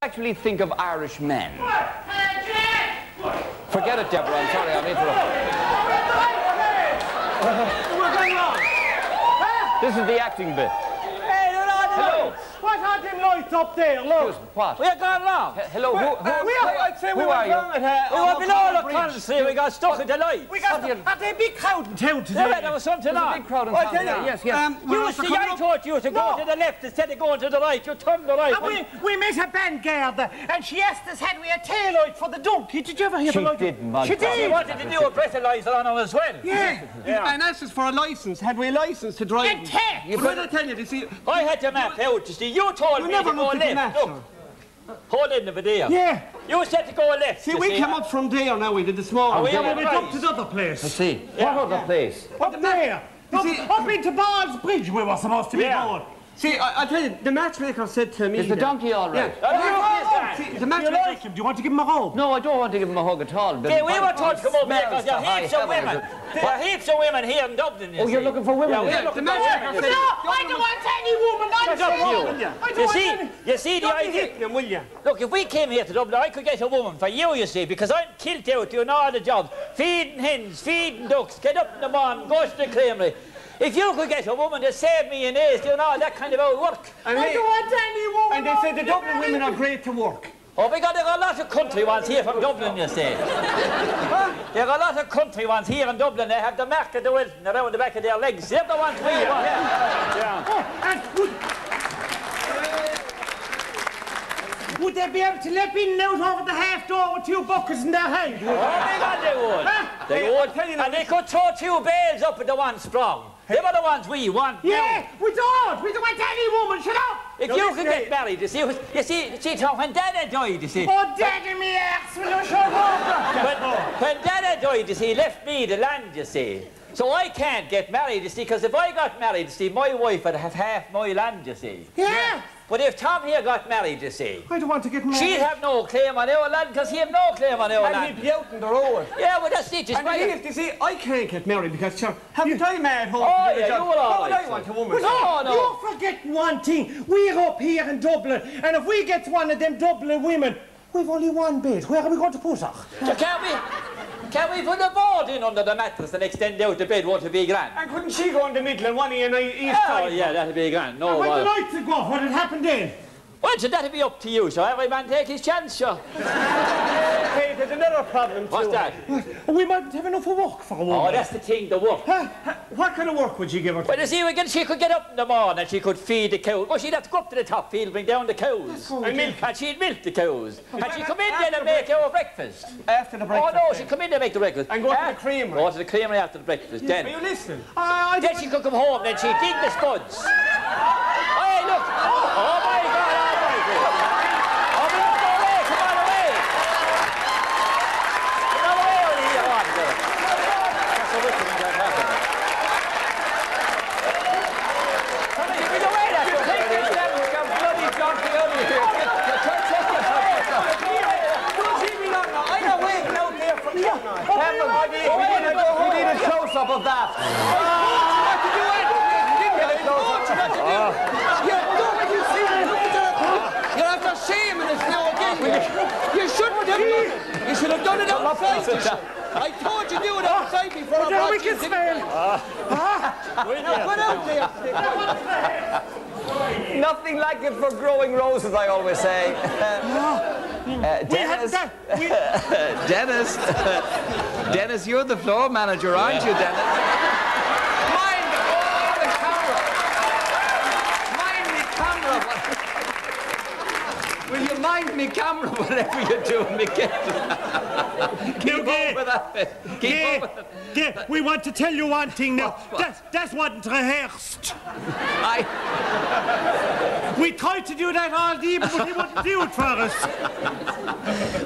actually think of Irish men? Forget it, Deborah. I'm sorry, I'm interrupting. What's going on? This is the acting bit. Hey, you're on the Hello. lights. What are them lights up there? Look. What? We're gone wrong. Hello, I'd say we who were are you? wrong at we were below the country. We got stuck in the light. We got had a big crowd in town today. Yeah, there was something There's on. a big crowd in town. Yes. You see, I thought you to go to the left instead of going to the right. You turned the right. We met a band girl and she asked us had we a tail light for the donkey. Did you ever hear the light? She didn't. She did. She wanted to do a breathalyzer on her as well. Yeah. And asked us for a licence. Had we a licence to drive? And take. You better tell you see. I had to map out. You see, you told me to go left. Look. Hold in the video. Yeah. You said to go left. See, we came up from there now, we did this morning. We went up to the other place. I see. What other place? Up there. Up into Ball's Bridge we were supposed to be going. See, I tell you, the matchmaker said to me... Is the donkey all right? Yeah. See, the matchmaker... You like him? Do you want to give him a hug? No, I don't want to give him a hug at all. Yeah, we were told to come over here because there are heaps of women. There are heaps of women here in Dublin, you see. You're looking for women? Yeah, we're looking for women. No, I don't want any woman. I don't want any. You see the idea? Will you? Look, if we came here to Dublin, I could get a woman for you see, because I'm killed out doing all the jobs. Feeding hens, feeding ducks, get up in the morning, go to the creamery. If you could get a woman to save me in days doing all that kind of old work. I don't want any woman. And they said the Dublin women are great to work. Oh, we got a lot of country ones here from Dublin, you see. There are a lot of country ones here in Dublin. They have the mark of the Wilton around the back of their legs. They're the ones we want. Would they be able to let in and out over the half door with 2 buckets in their hand? Oh, my God, they would. They would. And they could throw 2 bales up at the one strong. They were the ones we want. Yeah, we don't want any woman, shut up! If you could get married, you see, Tom, when Dada died, you see. Oh, Daddy, me ass, will you shut up? When Dada died, you see, he left me the land, you see. So I can't get married, you see, because if I got married, you see, my wife would have half my land, you see. Yeah. But if Tom here got married, you see... I don't want to get married. She'd have no claim on our land, because he have no claim on our land. And he'd be out in the road. Yeah, well, that's it. And you see, I can't get married because, haven't I made home? Oh, yeah, you will all right. I want a woman. No. You're forgetting one thing. We're up here in Dublin, and if we get one of them Dublin women, we've only one bed. Where are we going to put her? So can we put a board in under the mattress and extend out the bed? Won't it be grand? And couldn't she go in the middle and one of you on each side? Oh, yeah, that'd be grand. No, and when the lights would go off, what would happen then? Well, so that'd be up to you, so every man take his chance, sure. Hey, there's another problem too. What's that? We mightn't have enough work for a woman. Oh, that's the thing, the work. What kind of work would you give her? Well, you see, she could get up in the morning and she could feed the cows. Well, she'd have to go up to the top field, bring down the cows. And she'd milk the cows. And she'd come in then and make our breakfast. After the breakfast? Oh, no, she'd come in and make the breakfast. And go to the creamery? Go to the creamery after the breakfast, then. Are you listening? Then she could come home, then she'd dig the spuds. Hey, look! Oh, my God! We need a close-up of that. You're after shaming us now again. You shouldn't have done it. You should have done it outside. I told you to do it outside before I brought you in. Put out there. Nothing like it for growing roses, I always say. Dennis, you're the floor manager, aren't you, Dennis? Mind the camera. Mind me camera. Will you mind me camera, whatever you're doing, Michael? Keep up with that. Keep up with it. We want to tell you one thing now. That wasn't rehearsed. We tried to do that all day, but he wouldn't do it for us.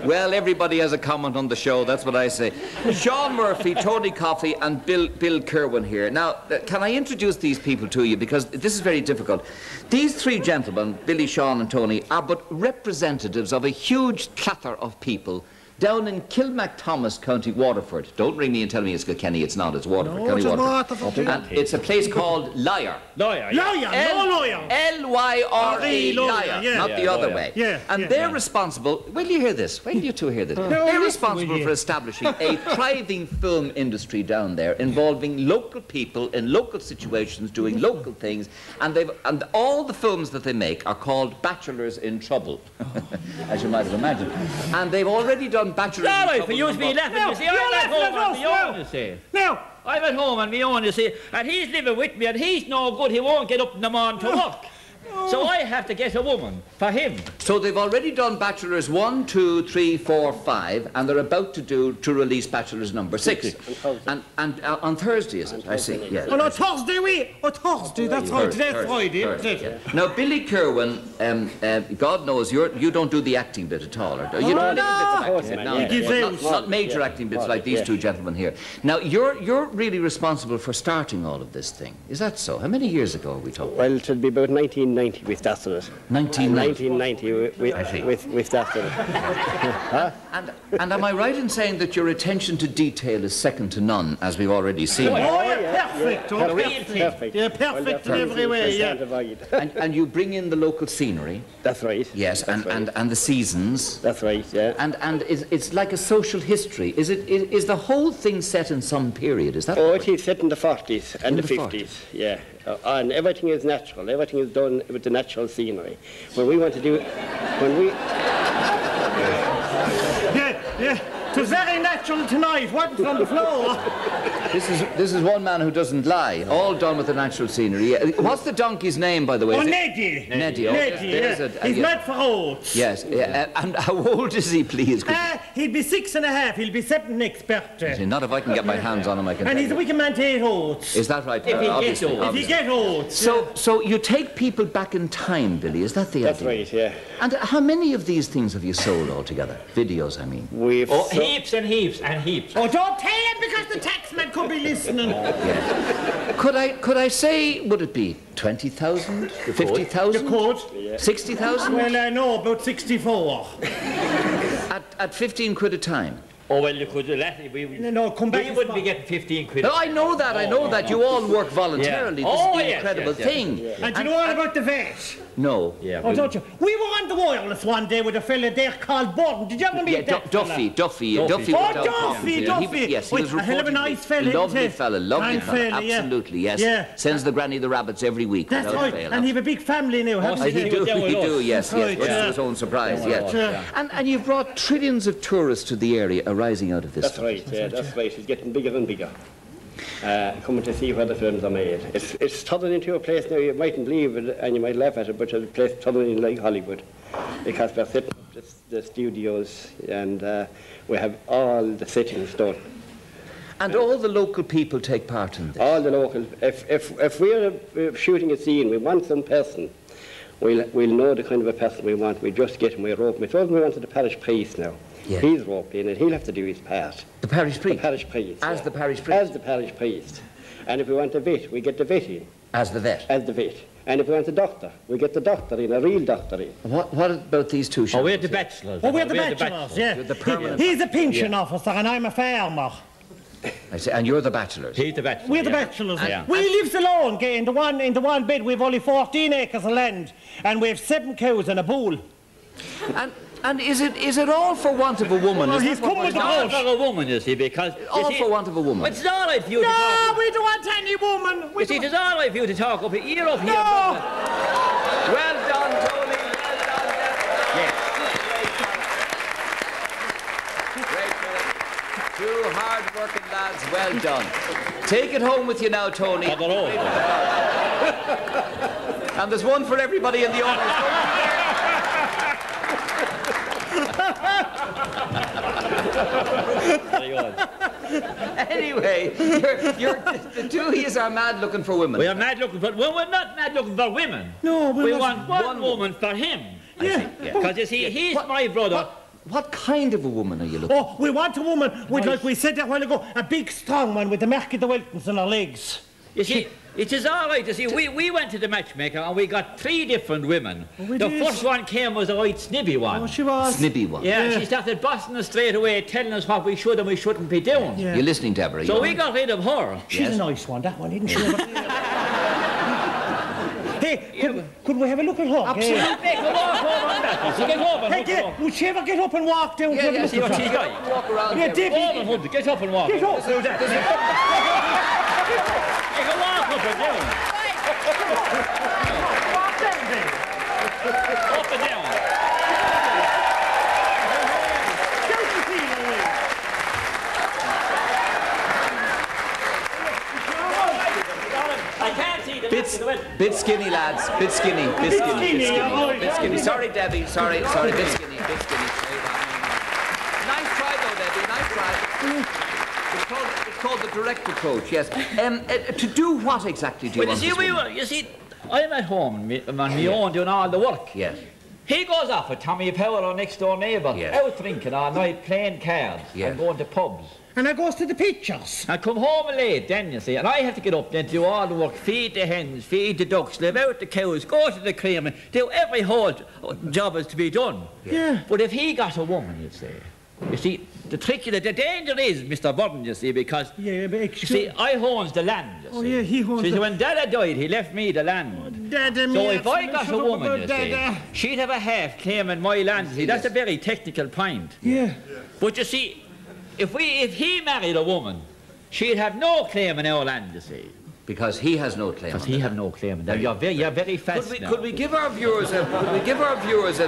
Well, everybody has a comment on the show, that's what I say. Sean Murphy, Tony Coffey, and Bill Kerwin here. Now, can I introduce these people to you, because this is very difficult. These 3 gentlemen, Billy, Sean and Tony, are but representatives of a huge clatter of people down in Kilmacthomas, County Waterford. Don't ring me and tell me it's Kilkenny. It's not. It's Waterford, County Waterford. And it's a place called Lyre. Lyre, no lawyer. L-Y-R-E, Lyre, yeah. Not the other way. And they're responsible. Will you hear this? Wait till you two hear this. They're responsible for establishing a thriving film industry down there, involving local people in local situations, doing local things, and all the films that they make are called Bachelors in Trouble, as you might have imagined. And they've already done Bachelors in Trouble. For you to be laughing, you see, I'm at home on my own, you see. Now, I'm at home on my own, you see, and he's living with me, and he's no good. He won't get up in the morning to work. So I have to get a woman for him. So they've already done Bachelors 1, 2, 3, 4, 5, and they're about to release Bachelors number 6. And on Thursday, is it? I see. Yeah. Oh no, Thursday Thursday. That's right. Today's Friday, isn't it? Yeah. Now, Billy Kerwin, God knows you don't do the acting bit at all, or you don't do bits of acting. Not major acting bits like these two gentlemen here. Now, you're really responsible for starting all of this thing. Is that so? How many years ago are we talking? Well, it'll be about 1990 we started it. 1990 we started it. Huh? And am I right in saying that your attention to detail is second to none, as we've already seen? Oh, yeah, perfect. Perfect. Yeah, perfect in every way, yeah. And you bring in the local scenery. That's right. Yes, and the seasons. That's right, yeah. And it's like a social history. Is the whole thing set in some period? Is that? Oh, it is set in the 40s and the 50s, yeah. And everything is natural. Everything is done with the natural scenery. When we want to do, It was very natural tonight. Wasn't on the floor. This is one man who doesn't lie. All done with the natural scenery. What's the donkey's name, by the way? Oh, Neddy. Neddy. He's mad for oats. Yes. And how old is he, please? He'll be 6 and a half. He'll be 7 next birthday. Not if I can get my hands on him, I can. And he's a wicked man to eat oats. Is that right? If he get oats. So you take people back in time, Billy. Is that the idea? That's right, yeah. And how many of these things have you sold altogether? Videos, I mean. Heaps and heaps and heaps. Oh, don't tell him because the taxman could be listening. Yes. Could I say, would it be 20,000? 50,000? You could. Yeah. 60,000? Well, I know, about 64. At 15 quid a time? Oh, well, you could do that. Come back. We wouldn't be getting 15 quid. No, I know that. You all work voluntarily. This is the incredible thing. Yeah. And do you know all about the vet? No. Yeah, oh, don't you? We were on the wireless one day with a fella there called Byrne. Did you ever meet that Duffy. Oh, Duffy. Yes, he was a hell of a nice fella. Lovely fella. Absolutely, yes. Yeah. Sends the granny the rabbits every week. That's right. And he have a big family now, haven't he? He do, yes. To his own surprise, yes. And you've brought trillions of tourists to the area arising out of this. That's right, yeah, that's right. It's getting bigger and bigger. Coming to see where the films are made. It's turning into a place now, you mightn't believe it and you might laugh at it, but it's a place turning in like Hollywood. Because we're setting up the studios and we have all the settings done. And all the local people take part in this? All the local. If we're shooting a scene, we want some person, we'll know the kind of a person we want. We just get him, we rope him. Suppose we wanted the parish priest now. Yeah. He's roped in and he'll have to do his part. The parish priest? The parish priest. As the parish priest? As the parish priest. And if we want a vet, we get the vet in. As the vet? As the vet. And if we want a doctor, we get the doctor in, a real doctor in. What about these two? Oh, we're the bachelors. Oh, we're the bachelors, yeah. The permanent he's a pension officer and I'm a farmer. I see, and you're the bachelors? He's the bachelor. We're the bachelors. Yeah. We lives alone, in the one bed. We've only 14 acres of land and we've 7 cows and a bull. And is it all for want of a woman? Well, he's come with the all for a woman, you see, because... All for want of a woman? It's all right for you to talk... No, we don't want any woman. You see, it's all right for you to talk up here. You're up here. No! Well done, Tony. Well done. Yes. Great. Two hard-working lads. Well done. Take it home with you now, Tony. And there's one for everybody in the audience. Anyway, the two of you are mad looking for women. We are mad looking for... Well, we're not mad looking for women. No, we want one woman for him. Yeah. Because, you see, he's my brother. What kind of a woman are you looking for? Oh, we want a woman with, like we said that a while ago, a big, strong one with the mark of the Weltons on her legs. You see, It is all right. You see, we went to the matchmaker and we got 3 different women. The first one came was a right snibby one. Oh, she was. Snibby one. Yeah, she started bossing us straight away, telling us what we should and we shouldn't be doing. Yeah. You're listening, Deborah. So we got rid of her. She's a nice one, that one, isn't she? Hey, could we have a look at her? Absolutely. Come walk over on that. Get over and Hey, would she ever get up and walk down? Yeah, see what she's got. Walk around. Yeah, here. Davy. Get up and walk. Get up. Do that. You can walk up and down. Walk down then. Up and down. Don't you feel away? I can't see the Bit skinny, lads. Bit skinny. Bit skinny. Bit skinny. Bit skinny. Sorry, Debbie. Sorry. Bit skinny. Bit skinny. Nice try, though, Debbie. Nice try. It's called the direct approach, yes. To do what exactly do you want this woman? You see, I'm at home on my own doing all the work. Yes. He goes off with Tommy Powell, our next door neighbour, Yes. out drinking all night, playing cards Yes. and going to pubs. And I goes to the pictures. I come home late then, you see, and I have to get up then to do all the work, feed the hens, feed the ducks, live out the cows, go to the creamery, do every whole job is to be done. Yeah. But if he got a woman, you see, the danger is, Mr. Byrne, you see, because, Yeah, but you see, I owns the land, you see. Oh, yeah, he owns so the... when Dada died, he left me the land. Dada, So if I got a woman, you see, she'd have a half claim on my land, you see. That's a very technical point. Yeah. But you see, if he married a woman, she'd have no claim on our land, you see. Because he has no claim. Because he have no claim on that. You're very fast now. Could we give our viewers a...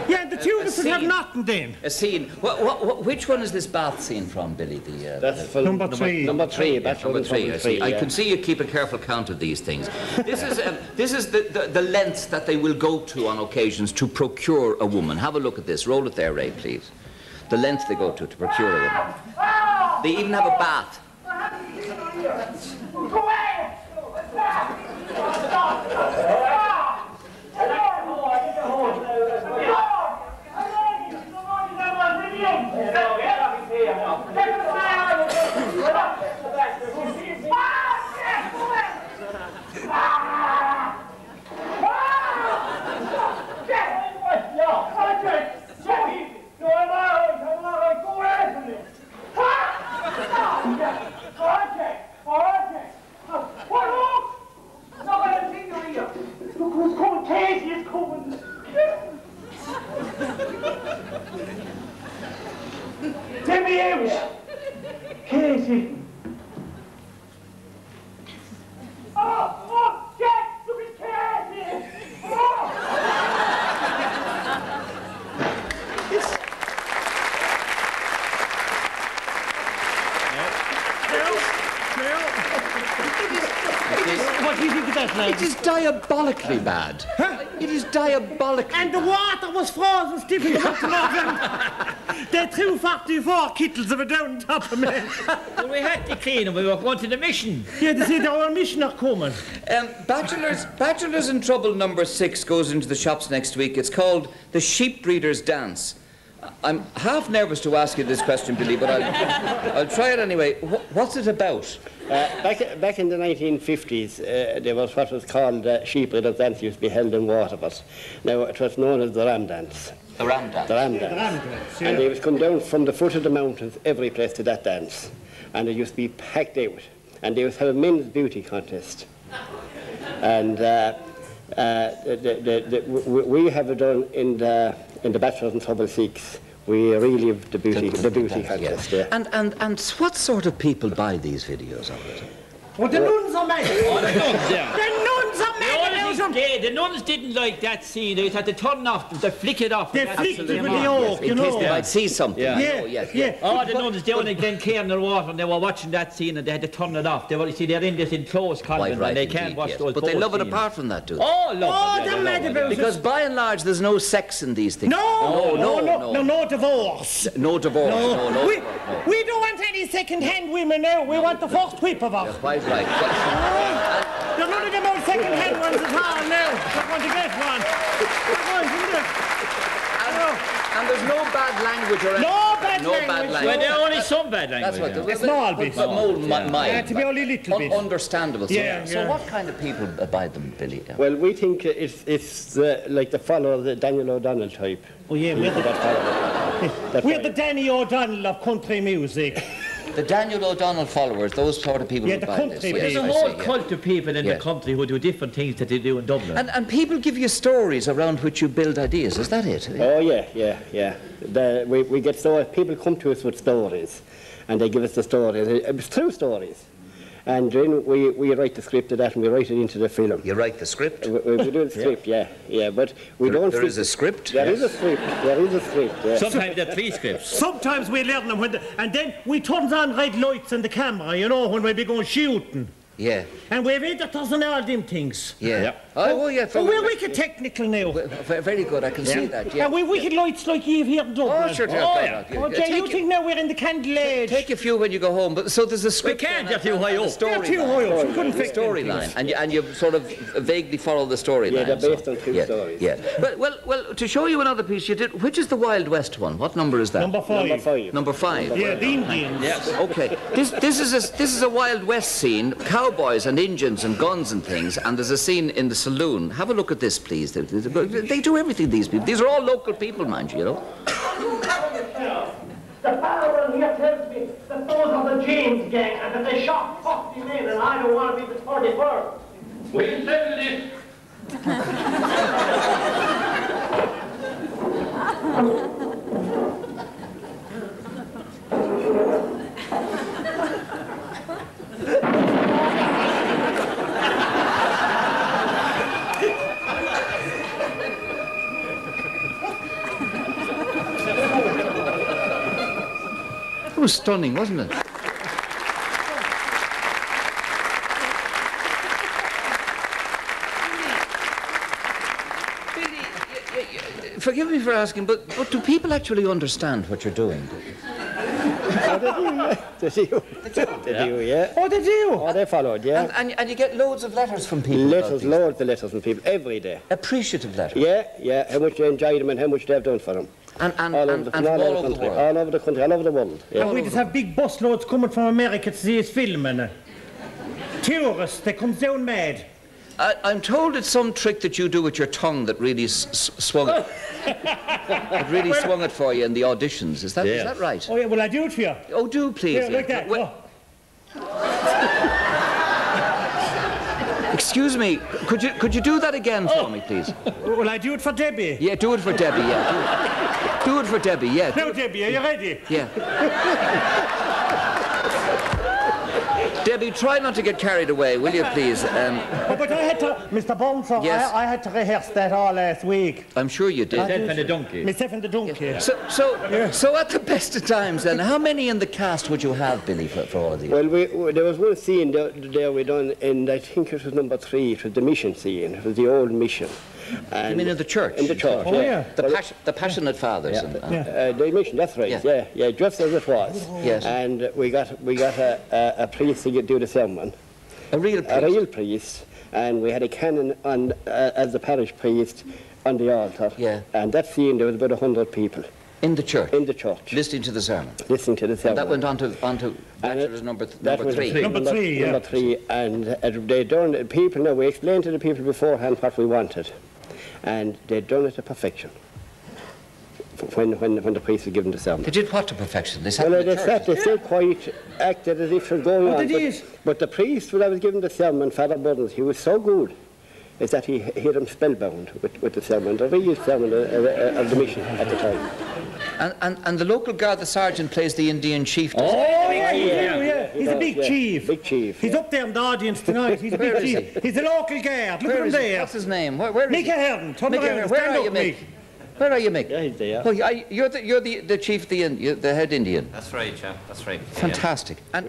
Yeah, the two of us would have nothing then. A scene. Which one is this bath scene from, Billy? That's for Number 3. Number 3. Bachelors Number 3, I see. I yeah. can see you keep a careful count of these things. This is the lengths that they will go to on occasions to procure a woman. Have a look at this. Roll it there, Ray, please. The lengths they go to procure a woman. They even have a bath. Let me out! Casey! Oh, Jack! Look at Casey! What do you think of that, lad? It is diabolically bad. Huh? It is diabolically And the water was frozen stiff in the bottom of them. They're 244 kittles that were down top of me. Well, we had to clean them. We were going to the mission. Yeah, they say our mission are coming. Bachelors in Trouble number 6 goes into the shops next week. It's called The Sheep Breeder's Dance. I'm half nervous to ask you this question, Billy, but I'll try it anyway. What's it about? Back in the 1950s, there was what was called sheep breeder's dance used to be held in water, but now it was known as the ram dance. The ram dance. The ram dance. Yeah. And they would come down from the foot of the mountains, every place to that dance. And it used to be packed out. And they used to have a men's beauty contest. And we have it done in the Bachelors in Trouble 6. We relived the beauty contest. Yeah. And what sort of people buy these videos of it? Well, the nuns are mad. Oh, the nuns, yeah. The nuns are mad about them. The nuns didn't like that scene. They had to turn off, they flick it off. They flicked it with the oak, you In case know. they might see something. Yeah. You know, yes. Oh, the nuns down in Glencairn in the water, and they were watching that scene, and they had to turn it off. They were, you see, they're in this enclosed Quite convent, right, and they indeed, can't watch yes. those. But they boat love it scenes. apart from that, do they? Oh, love Oh, it. they're mad about it. Because by and large, there's no sex in these things. No divorce. No divorce. No. We don't want any second-hand women now. We want the first whip of us. Quite right. There's none of them old second-hand ones at all now. Not going to get one. And there's no bad language or anything. No bad bad no language. bad Well, language. there are only some bad language. That's what A small bit. To be only a little bit. Understandable. Yeah, So yeah. what kind of people abide them, Billy? Well, we think it's like the follower of the Daniel O'Donnell type. Oh, yeah, we're the Danny O'Donnell of country music. The Daniel O'Donnell followers, those sort of people Yeah, who the abide this. country There's Yes, a I whole see, yeah. cult of people in Yeah. the country who do different things that they do in Dublin. And people give you stories around which you build ideas, is that it? Oh, yeah. We get stories. People come to us with stories, and they give us the stories. It's true stories. And then we write the script of that, and we write it into the film. You write the script? We do the script, yeah. But we don't... There is a script? There is a script, yeah. Sometimes there are 3 scripts. Sometimes we learn them, and then we turn on red lights on the camera, you know, when we be going shooting. Yeah. And we have editors and all them things. Yeah. Oh, yeah. But we're wicked technical now. Very good, I can see that, yeah. And we wicked lights like you've here in Dublin. Oh, sure. Oh, Jay, you think now we're in the candle age? Take a few when you go home, but so there's a script. We can't get too high up. They're too high up, we couldn't fit them storyline, things. and you sort of vaguely follow the storyline. Yeah, they're based on true stories. Yeah. Well, to show you another piece you did, which is the Wild West one? What number is that? Number 5. Number 5. Yeah, the Indians. Yes. Okay. This is a Wild West scene, cowboys and Indians and guns and things, and there's a scene in the saloon. Have a look at this, please. They do everything, these people. These are all local people, mind you, you know. The fellow here tells me that those are the James gang and that they shot 40 men and I don't want to be the 41st. We'll settle this. It was stunning, wasn't it? Billy, forgive me for asking, but do people actually understand what you're doing? They do, yeah. Oh, they do? Oh, they followed, yeah. And you get loads of letters from people. Letters, loads of letters from people, every day. Appreciative letters. Yeah, how much they enjoyed them and how much they've done for them. And all over the country, world. all over the country, all over the world. Yeah. And we just have big busloads coming from America to see his film and tourists, they come down mad. I'm told it's some trick that you do with your tongue that really swung it. It really swung it for you in the auditions. Is that right? Oh, yeah, will I do it for you? Oh, do please. Yeah, like that. Excuse me, could you do that again for me, please? Will I do it for Debbie? Yeah, do it for Debbie, yeah. Do it for Debbie, yeah. Now, Debbie, are you ready? Yeah. Debbie, try not to get carried away, will you, please? Oh, but I had to, Mr. Bonso, Yes. I had to rehearse that all last week. I'm sure you did. Myself and the donkey. Myself and the donkey. So at the best of times, then, how many in the cast would you have, Billy, for all of these? Well, there was one scene there we done, and I think it was number 3. It was the mission scene. It was the old mission. And You mean in the church? In the church, Oh, yeah. The passionate fathers. The mission, that's right. Yeah. Yeah, just as it was. Yes. And we got a priest to do the sermon. A real priest. A real priest, and we had a canon on as the parish priest on the altar. Yeah. And that scene, there was about 100 people In the church? in the church Listening to the sermon. listening to the sermon. That went on to Bachelors number That was 3. Number three, yeah. Number 3, and they done people. Now we explained to the people beforehand what we wanted, and they'd done it to perfection. When the priest was given the sermon. They did what to perfection? They sat Well, in the they church. sat, they still quite acted as if it was going on. But the priest, when I was given the sermon, Father Buttons, he was so good, is that he hit him spellbound with the sermon, the real sermon of the mission at the time. And the local guard, the sergeant, plays the Indian chief. Oh, yeah. He's a big chief. Big chief. He's up there in the audience tonight. He's a Where big is chief. He's a local guard. Look at Where him is he? there. What's his name? Where is Mick he? Ahern. Turn Mick around. Ahern. Where Stand are up, you, Mick? Mick. Where are you, Mick? Yeah, he's there. Well, you're the chief, the head Indian. That's right, chap. That's right. Fantastic. And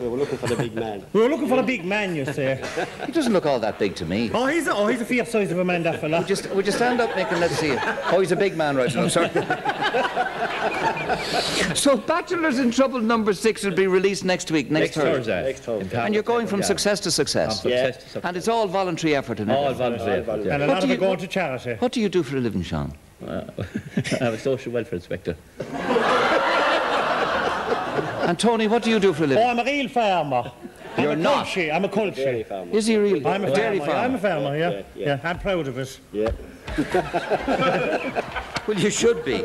We were looking for the big man. We were looking for a big man, you say. he doesn't look all that big to me. Oh, he's a fierce size of a man, that fella. Would you stand up, Mick, and let's see it? Oh, he's a big man right now, sorry. So Bachelors in Trouble number 6 will be released next week, next Thursday. Next time. And you're going from success to success. Yeah. And it's all voluntary effort and All everything. voluntary. And a lot of it going to charity. What do you do for a living, Sean? I'm a social welfare inspector. And Tony, what do you do for a living? Oh, I'm a real farmer. You're not. I'm a culture. Dairy farmer. Is he really? I'm a dairy farmer. farmer. I'm a farmer, yeah. Yeah. I'm proud of it. Yeah. Well, you should be.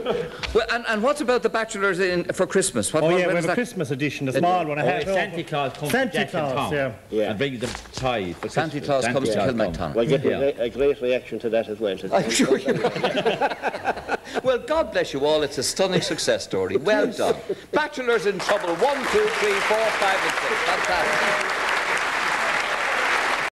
Well, and what's about the Bachelors for Christmas? What, Oh, when yeah, we is have a that? Christmas edition, a small one. Santa Claus comes Santa to Jackson Claus, Town yeah. Yeah. and brings them ties for Santa Christmas. Claus comes to Kilmacton. We'll get a great reaction to that as well. I'm sure you will. Well, God bless you all. It's a stunning success story. Well done. Bachelors in Trouble 1, 2, 3, 4, 5 and 6. Fantastic.